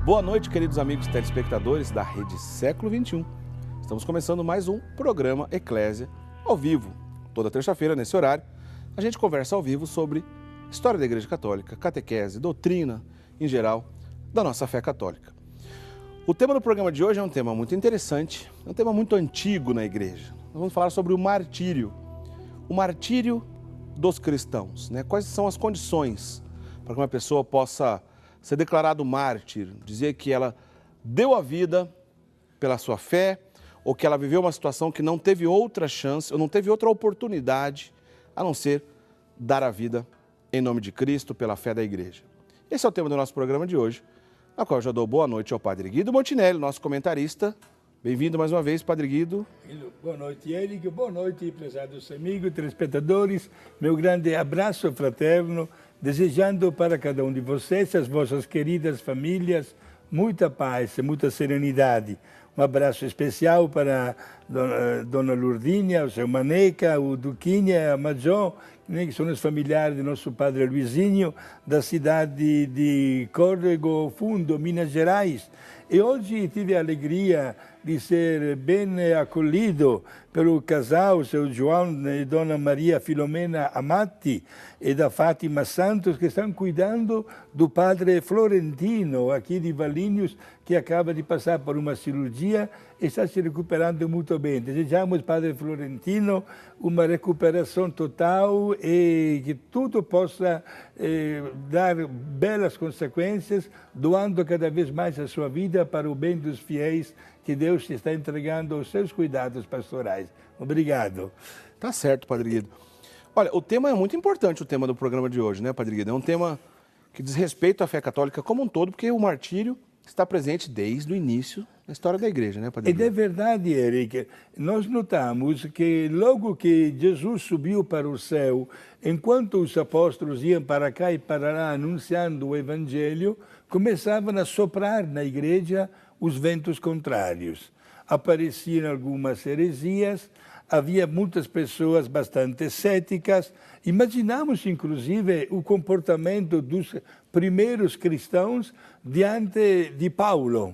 Boa noite, queridos amigos telespectadores da Rede Século XXI. Estamos começando mais um programa Eclésia ao vivo. Toda terça-feira, nesse horário, a gente conversa ao vivo sobre história da Igreja Católica, catequese, doutrina, em geral, da nossa fé católica. O tema do programa de hoje é um tema muito interessante, é um tema muito antigo na Igreja. Nós vamos falar sobre o martírio dos cristãos, né? Quais são as condições para que uma pessoa possa ser declarado mártir, dizer que ela deu a vida pela sua fé, ou que ela viveu uma situação que não teve outra chance, ou não teve outra oportunidade, a não ser dar a vida em nome de Cristo, pela fé da Igreja. Esse é o tema do nosso programa de hoje, na qual eu já dou boa noite ao Padre Guido Montinelli, nosso comentarista. Bem-vindo mais uma vez, Padre Guido. Boa noite, Eric. Boa noite, prezados amigos, telespectadores. Meu grande abraço fraterno, desejando para cada um de vocês, as vossas queridas famílias, muita paz e muita serenidade. Um abraço especial para Dona Lourdinha, o seu Maneca, o Duquinha, a Major, que são os familiares do nosso Padre Luizinho, da cidade de Córrego Fundo, Minas Gerais. E hoje tive a alegria de ser bem acolhido pelo casal, seu João e Dona Maria Filomena Amati, e da Fátima Santos, que estão cuidando do Padre Florentino, aqui de Valinhos, que acaba de passar por uma cirurgia e está se recuperando muito bem. Desejamos, Padre Florentino, uma recuperação total e que tudo possa dar belas consequências, doando cada vez mais a sua vida para o bem dos fiéis que Deus está entregando aos seus cuidados pastorais. Obrigado. Tá certo, Padre Guido. Olha, o tema é muito importante, o tema do programa de hoje, né, Padre Guido? É um tema que diz respeito à fé católica como um todo, porque o martírio está presente desde o início da história da Igreja, né, Padre Guido? É verdade, Eric. Nós notamos que logo que Jesus subiu para o céu, enquanto os apóstolos iam para cá e para lá anunciando o Evangelho, começavam a soprar na Igreja os ventos contrários. Apareciam algumas heresias, havia muitas pessoas bastante céticas. Imaginamos, inclusive, o comportamento dos primeiros cristãos diante de Paulo,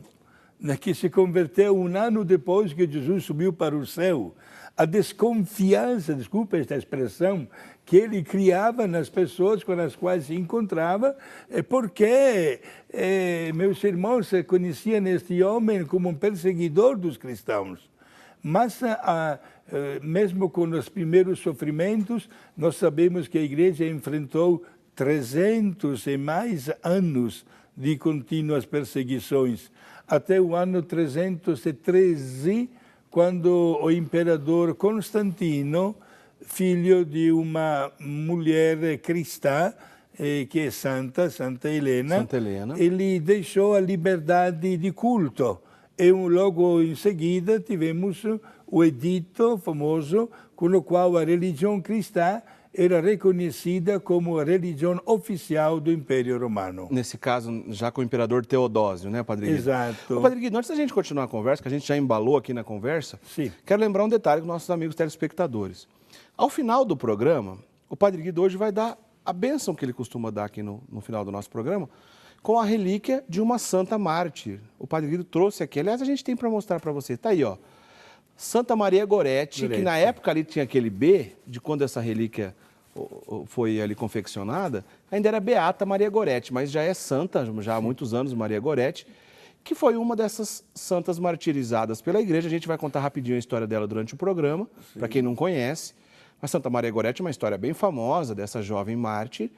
que se converteu um ano depois que Jesus subiu para o céu. A desconfiança, desculpa esta expressão, que ele criava nas pessoas com as quais se encontrava, porque meus irmãos conheciam este homem como um perseguidor dos cristãos. Mas, mesmo com os primeiros sofrimentos, nós sabemos que a Igreja enfrentou 300 e mais anos de contínuas perseguições, até o ano 313, quando o imperador Constantino, filho de uma mulher cristã, que é Santa Helena, ele deixou a liberdade de culto. E logo em seguida tivemos o edito famoso, com o qual a religião cristã era reconhecida como a religião oficial do Império Romano. Nesse caso, já com o imperador Teodósio, né, Padre Guido? Exato. Ô, Padre Guido, antes da gente continuar a conversa, que a gente já embalou aqui na conversa, sim, quero lembrar um detalhe com nossos amigos telespectadores. Ao final do programa, o Padre Guido hoje vai dar a bênção que ele costuma dar aqui no final do nosso programa, com a relíquia de uma santa mártir. O Padre Guido trouxe aqui, aliás, a gente tem para mostrar para você, tá aí, ó. Santa Maria Goretti, que na época ali tinha aquele B, de quando essa relíquia foi ali confeccionada, ainda era Beata Maria Goretti, mas já é santa, já há muitos anos, Maria Goretti, que foi uma dessas santas martirizadas pela Igreja. A gente vai contar rapidinho a história dela durante o programa, para quem não conhece. Mas Santa Maria Goretti é uma história bem famosa dessa jovem mártir.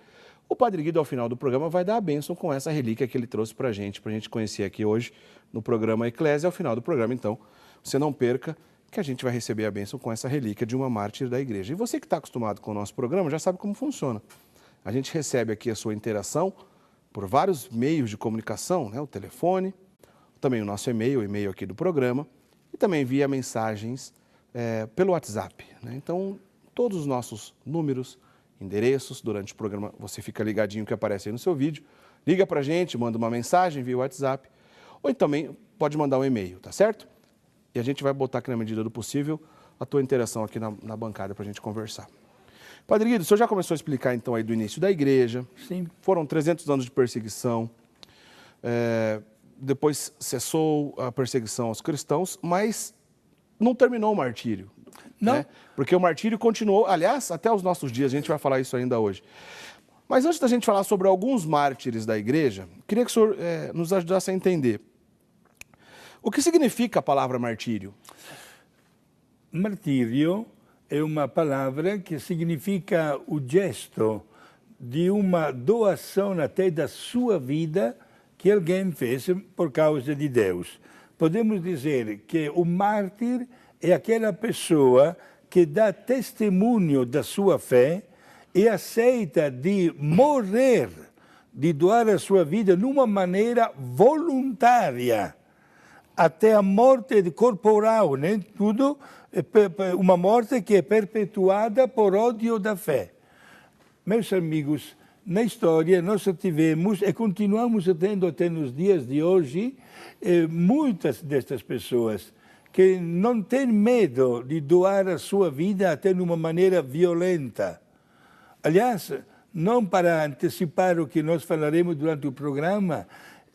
O Padre Guido, ao final do programa, vai dar a bênção com essa relíquia que ele trouxe para a gente conhecer aqui hoje no programa Eclésia. Ao final do programa, então, você não perca, que a gente vai receber a bênção com essa relíquia de uma mártir da Igreja. E você que está acostumado com o nosso programa já sabe como funciona. A gente recebe aqui a sua interação por vários meios de comunicação, né? O telefone, também o nosso e-mail, o e-mail aqui do programa, e também via mensagens pelo WhatsApp, né? Então, todos os nossos números, endereços, durante o programa você fica ligadinho que aparece aí no seu vídeo, liga pra gente, manda uma mensagem via WhatsApp, ou também pode mandar um e-mail, tá certo? E a gente vai botar aqui na medida do possível a tua interação aqui na bancada pra gente conversar. Padre Guido, o senhor já começou a explicar então aí do início da Igreja. Sim. Foram 300 anos de perseguição, depois cessou a perseguição aos cristãos, mas não terminou o martírio. Não. Né? Porque o martírio continuou, aliás, até os nossos dias, a gente vai falar isso ainda hoje. Mas antes da gente falar sobre alguns mártires da igreja, queria que o senhor nos ajudasse a entender. O que significa a palavra martírio? Martírio é uma palavra que significa o gesto de uma doação até da sua vida que alguém fez por causa de Deus. Podemos dizer que o mártir é aquela pessoa que dá testemunho da sua fé e aceita de morrer, de doar a sua vida de uma maneira voluntária, até a morte corporal, né? Tudo, uma morte que é perpetuada por ódio da fé. Meus amigos, na história nós tivemos e continuamos tendo até nos dias de hoje muitas destas pessoas que não têm medo de doar a sua vida até de uma maneira violenta. Aliás, não para antecipar o que nós falaremos durante o programa,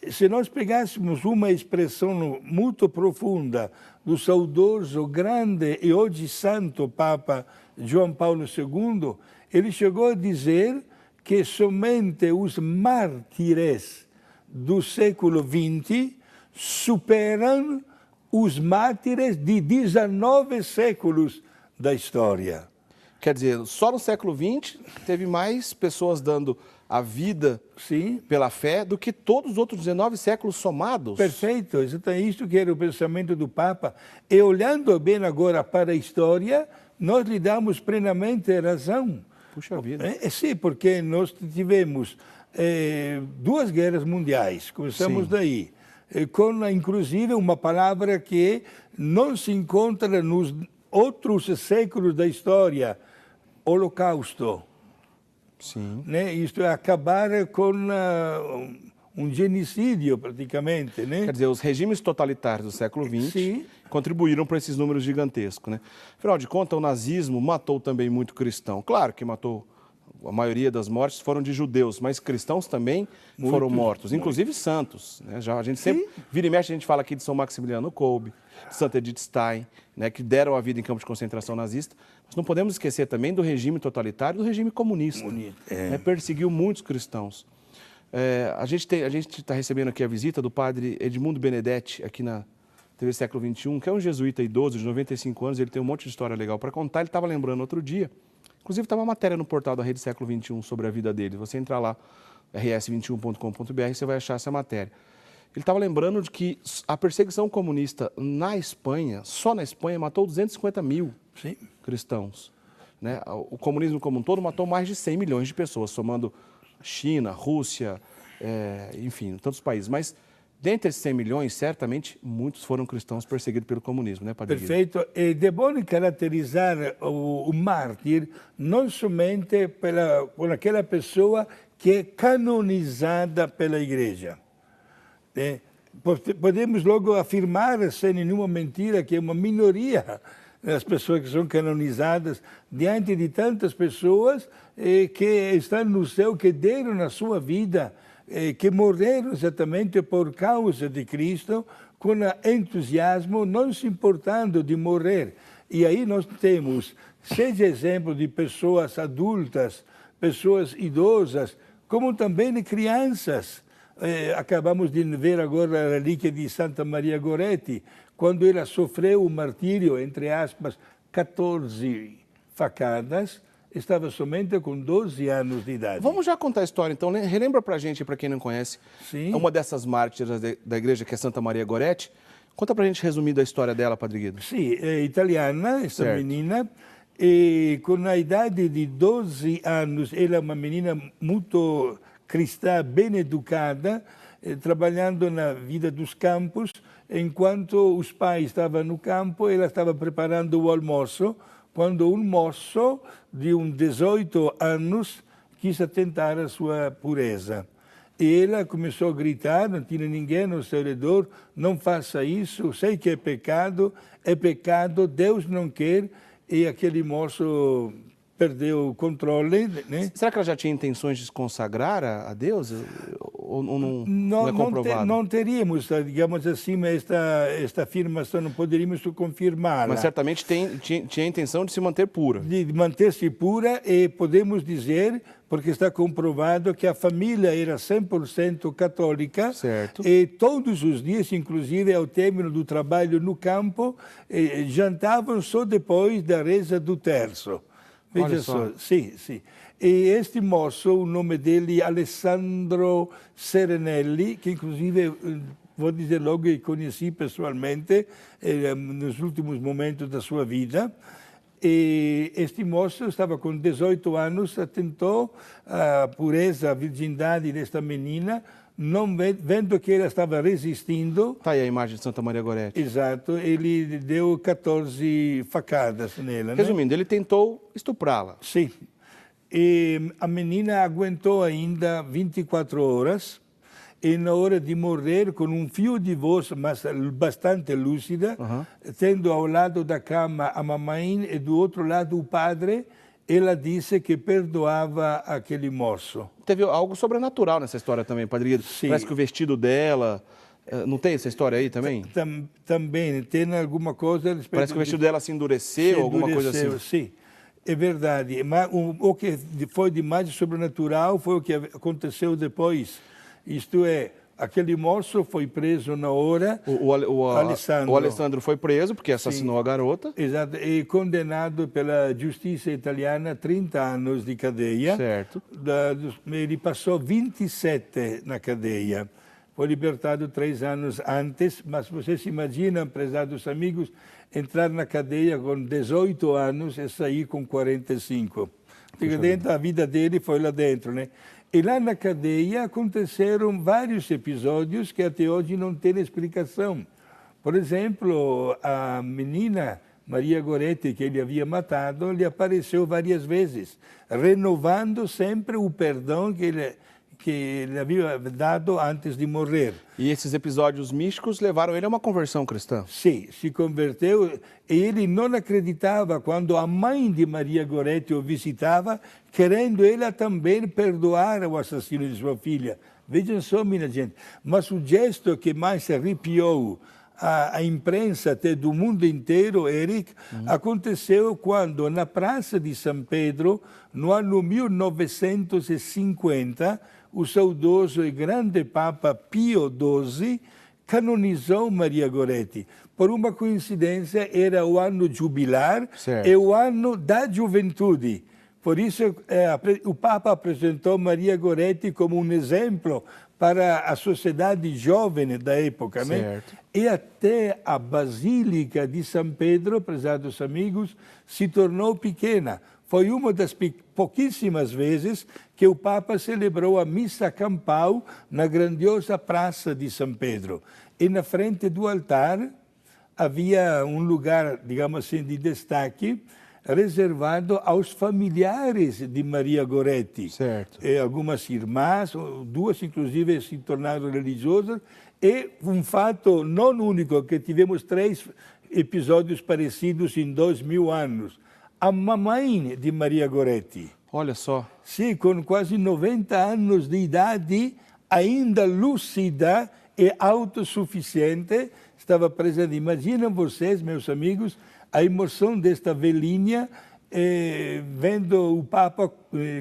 se nós pegássemos uma expressão muito profunda do saudoso, grande e hoje santo Papa João Paulo II, ele chegou a dizer que somente os mártires do século XX superam os mártires de 19 séculos da história. Quer dizer, só no século XX teve mais pessoas dando a vida pela fé do que todos os outros 19 séculos somados. Perfeito, exatamente isso que era o pensamento do Papa. E olhando bem agora para a história, nós lhe damos plenamente razão. Puxa vida. Sim, porque nós tivemos 2 guerras mundiais, começamos daí, com inclusive uma palavra que não se encontra nos outros séculos da história, Holocausto. Sim. Né? Isto é acabar com um genocídio, praticamente. Né? Quer dizer, os regimes totalitários do século XX contribuíram para esses números gigantescos. Né? Afinal de contas, o nazismo matou também muito cristão. Claro que matou, a maioria das mortes foram de judeus, mas cristãos também foram mortos, inclusive santos. Né? Já, a gente sempre, vira e mexe, a gente fala aqui de São Maximiliano Kolbe, de Santa Edith Stein, né, que deram a vida em campo de concentração nazista. Mas não podemos esquecer também do regime totalitário, do regime comunista. Né, perseguiu muitos cristãos. A gente está recebendo aqui a visita do padre Edmundo Benedetti, aqui na TV Século XXI, que é um jesuíta idoso de 95 anos, ele tem um monte de história legal para contar. Ele estava lembrando outro dia, inclusive estava uma matéria no portal da Rede Século XXI sobre a vida dele. Você entrar lá, rs21.com.br, você vai achar essa matéria. Ele estava lembrando de que a perseguição comunista na Espanha, só na Espanha, matou 250 mil cristãos. Né? O comunismo como um todo matou mais de 100 milhões de pessoas, somando China, Rússia, enfim, tantos países. Mas, dentre esses 100 milhões, certamente, muitos foram cristãos perseguidos pelo comunismo, né, Padre Guido? Perfeito. E é bom caracterizar o mártir não somente por aquela pessoa que é canonizada pela Igreja. Podemos logo afirmar, sem nenhuma mentira, que é uma minoria as pessoas que são canonizadas diante de tantas pessoas que estão no céu, que deram a sua vida, que morreram exatamente por causa de Cristo, com entusiasmo, não se importando de morrer. E aí nós temos 6 exemplos de pessoas adultas, pessoas idosas, como também de crianças. Acabamos de ver agora a relíquia de Santa Maria Goretti, quando ela sofreu o martírio, entre aspas, 14 facadas, estava somente com 12 anos de idade. Vamos já contar a história, então. Relembra pra gente, para quem não conhece, uma dessas mártires da igreja, que é Santa Maria Goretti. Conta pra gente, resumindo, a história dela, Padre Guido. Sim, é italiana, essa menina, e com a idade de 12 anos, ela é uma menina muito cristã, bem educada, trabalhando na vida dos campos. Enquanto os pais estavam no campo, ela estava preparando o almoço, quando um moço de 18 anos quis atentar a sua pureza. E ela começou a gritar, não tinha ninguém ao seu redor: não faça isso, sei que é pecado, Deus não quer. E aquele moço perdeu o controle. Né? Será que ela já tinha intenções de se consagrar a Deus? ou não é comprovado? Não teríamos, digamos assim, esta afirmação, não poderíamos confirmá-la. Mas certamente tinha a intenção de se manter pura. De manter-se pura, e podemos dizer, porque está comprovado, que a família era 100% católica. Certo. E todos os dias, inclusive ao término do trabalho no campo, jantavam só depois da reza do terço. Veja só. Sim, sim. E este moço, o nome dele é Alessandro Serenelli, que inclusive, vou dizer logo, que conheci pessoalmente nos últimos momentos da sua vida. E este moço estava com 18 anos, tentou a pureza, a virgindade desta menina, não vendo que ela estava resistindo. Está aí a imagem de Santa Maria Goretti. Exato, ele deu 14 facadas nela. Resumindo, ele tentou estuprá-la. Sim. E a menina aguentou ainda 24 horas, e na hora de morrer, com um fio de voz mas bastante lúcida, tendo ao lado da cama a mamãe e do outro lado o padre, ela disse que perdoava aquele moço. Teve algo sobrenatural nessa história também, Padre Guido. Sim. Parece que o vestido dela... Não tem essa história aí também? Também, tem alguma coisa... Parece que o vestido dela se endureceu, alguma coisa assim. Sim, é verdade. Mas o que foi de mais sobrenatural foi o que aconteceu depois. Isto é, aquele moço foi preso na hora, O Alessandro foi preso porque assassinou a garota. Exato, e condenado pela justiça italiana a 30 anos de cadeia. Certo. Ele passou 27 na cadeia. Foi libertado 3 anos antes, mas você se imagina, prezados amigos, entrar na cadeia com 18 anos e sair com 45. Porque dentro, a vida dele foi lá dentro, né? E lá na cadeia aconteceram vários episódios que até hoje não têm explicação. Por exemplo, a menina Maria Goretti, que ele havia matado, lhe apareceu várias vezes, renovando sempre o perdão que ele havia dado antes de morrer. E esses episódios místicos levaram ele a uma conversão cristã? Sim, se converteu, e ele não acreditava quando a mãe de Maria Goretti o visitava, querendo ela também perdoar o assassino de sua filha. Vejam só, minha gente, mas o gesto que mais arrepiou a imprensa até do mundo inteiro, Eric, aconteceu quando, na Praça de São Pedro, no ano 1950, o saudoso e grande Papa Pio XII canonizou Maria Goretti. Por uma coincidência, era o ano jubilar e o ano da juventude. Por isso, o Papa apresentou Maria Goretti como um exemplo para a sociedade jovem da época, né? E até a Basílica de São Pedro, prezados amigos, se tornou pequena. Foi uma das pouquíssimas vezes que o Papa celebrou a missa campal na grandiosa Praça de São Pedro. E na frente do altar havia um lugar, digamos assim, de destaque, reservado aos familiares de Maria Goretti. Certo. E algumas irmãs, 2 inclusive se tornaram religiosas, e um fato não único, que tivemos 3 episódios parecidos em 2000 anos. A mamãe de Maria Goretti. Olha só. Sim, com quase 90 anos de idade, ainda lúcida e autossuficiente, estava presente. Imaginem vocês, meus amigos, a emoção desta velhinha vendo o Papa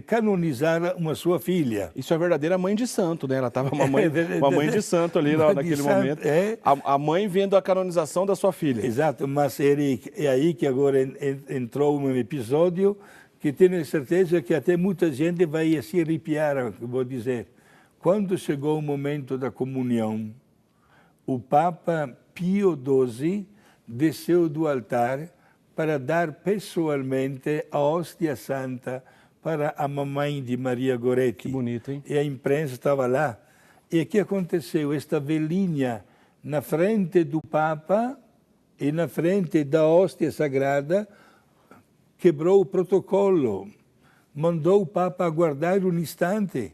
canonizar uma sua filha. Isso é a verdadeira mãe de santo, né? Ela estava uma mãe de santo ali naquele momento. A mãe vendo a canonização da sua filha. Exato, mas Eric, é aí que agora entrou um episódio que tenho certeza que até muita gente vai se arrepiar, vou dizer. Quando chegou o momento da comunhão, o Papa Pio XII desceu do altar para dar pessoalmente a hóstia santa para a mamãe de Maria Goretti. Que bonito, hein? E a imprensa estava lá. E o que aconteceu? Esta velhinha, na frente do Papa e na frente da hóstia sagrada, quebrou o protocolo, mandou o Papa aguardar um instante.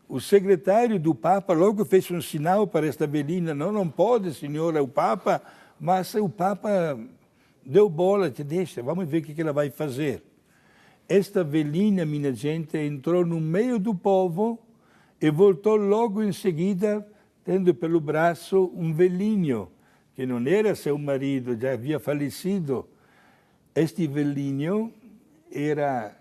O secretário do Papa logo fez um sinal para esta velhinha: não pode, senhora, o Papa. Mas o Papa deu bola, te deixa, vamos ver o que ela vai fazer. Esta velhinha, minha gente, entrou no meio do povo e voltou logo em seguida, tendo pelo braço um velhinho, que não era seu marido, já havia falecido. Este velhinho era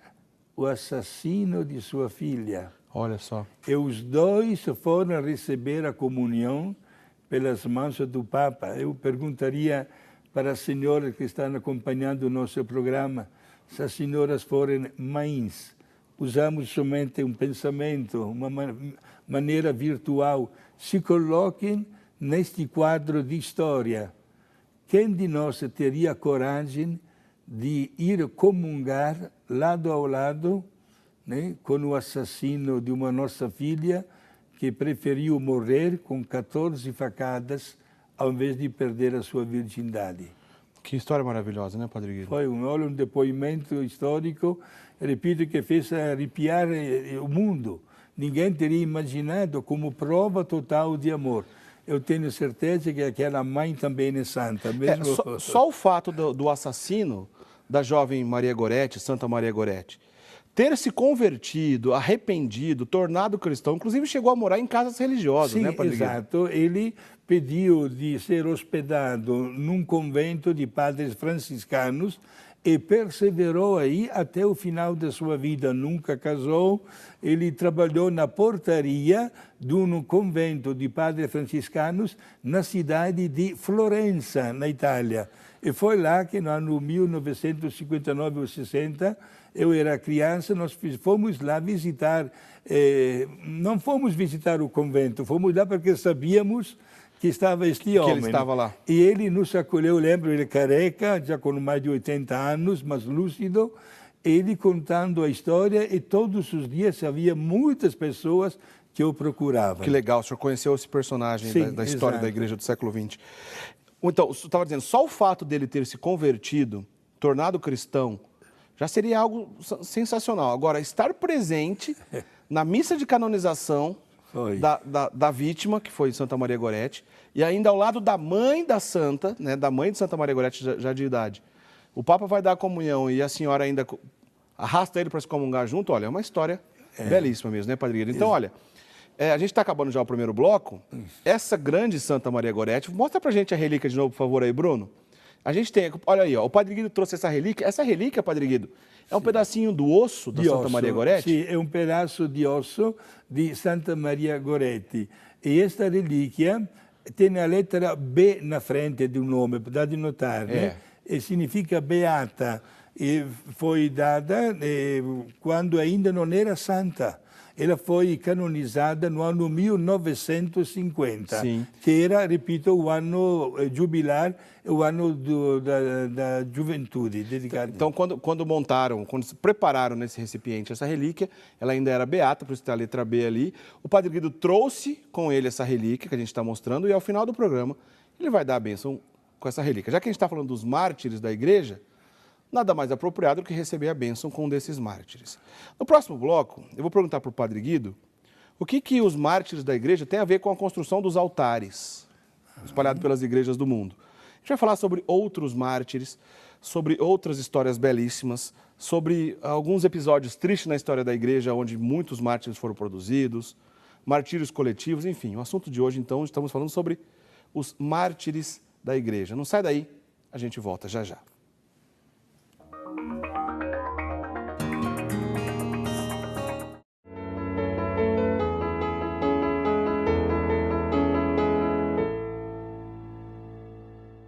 o assassino de sua filha. Olha só. E os dois foram receber a comunhão pelas mãos do Papa. Eu perguntaria para as senhoras que estão acompanhando o nosso programa, se as senhoras forem mães, usamos somente um pensamento, uma maneira virtual, se coloquem neste quadro de história. Quem de nós teria coragem de ir comungar lado ao lado, né, com o assassino de uma nossa filha que preferiu morrer com 14 facadas ao invés de perder a sua virgindade? Que história maravilhosa, né, Padre Guido? Foi um depoimento histórico, repito, que fez arrepiar o mundo. Ninguém teria imaginado como prova total de amor. Eu tenho certeza que aquela mãe também é santa. Mesmo... Só o fato do assassino da jovem Maria Goretti, Santa Maria Goretti, ter se convertido, arrependido, tornado cristão, inclusive chegou a morar em casas religiosas, Sim, né, Padre Guido? Exato. Ele pediu de ser hospedado num convento de padres franciscanos e perseverou aí até o final da sua vida. Nunca casou. Ele trabalhou na portaria de um convento de padres franciscanos na cidade de Florença, na Itália. E foi lá que no ano 1959 ou 60, eu era criança, nós fomos lá visitar, não fomos visitar o convento, fomos lá porque sabíamos que estava este homem. Que ele estava lá. E ele nos acolheu, lembro, ele careca, já com mais de 80 anos, mas lúcido, ele contando a história e todos os dias havia muitas pessoas que o procuravam. Que legal, o senhor conheceu esse personagem. Sim, da história da igreja do século XX. Então, você estava dizendo, só o fato dele ter se convertido, tornado cristão, já seria algo sensacional. Agora, estar presente na missa de canonização da vítima, que foi Santa Maria Goretti, e ainda ao lado da mãe da santa, né, da mãe de Santa Maria Goretti, já de idade. O Papa vai dar a comunhão e a senhora ainda arrasta ele para se comungar junto. Olha, é uma história belíssima mesmo, né, Padre Guido? Então, olha, a gente está acabando já o primeiro bloco. Essa grande Santa Maria Goretti, mostra pra gente a relíquia de novo, por favor, aí, Bruno. A gente tem, olha aí, ó, o Padre Guido trouxe essa relíquia. Essa relíquia, Padre Guido, é um pedacinho do osso da Santa Maria Goretti? Sim, é um pedaço de osso de Santa Maria Goretti. E esta relíquia tem a letra B na frente do nome, dá de notar, né? E significa beata. E foi dada quando ainda não era santa. Ela foi canonizada no ano 1950, Sim. que era, repito, o ano jubilar, o ano da juventude dedicada. Então, quando se prepararam nesse recipiente essa relíquia, ela ainda era beata, por isso tem a letra B ali. O Padre Guido trouxe com ele essa relíquia que a gente está mostrando e ao final do programa ele vai dar a bênção com essa relíquia. Já que a gente está falando dos mártires da igreja, nada mais apropriado do que receber a bênção com um desses mártires. No próximo bloco, eu vou perguntar para o Padre Guido o que os mártires da igreja têm a ver com a construção dos altares espalhados pelas igrejas do mundo. A gente vai falar sobre outros mártires, sobre outras histórias belíssimas, sobre alguns episódios tristes na história da igreja, onde muitos mártires foram produzidos, martírios coletivos, enfim. O assunto de hoje, então, estamos falando sobre os mártires da igreja. Não sai daí, a gente volta já já.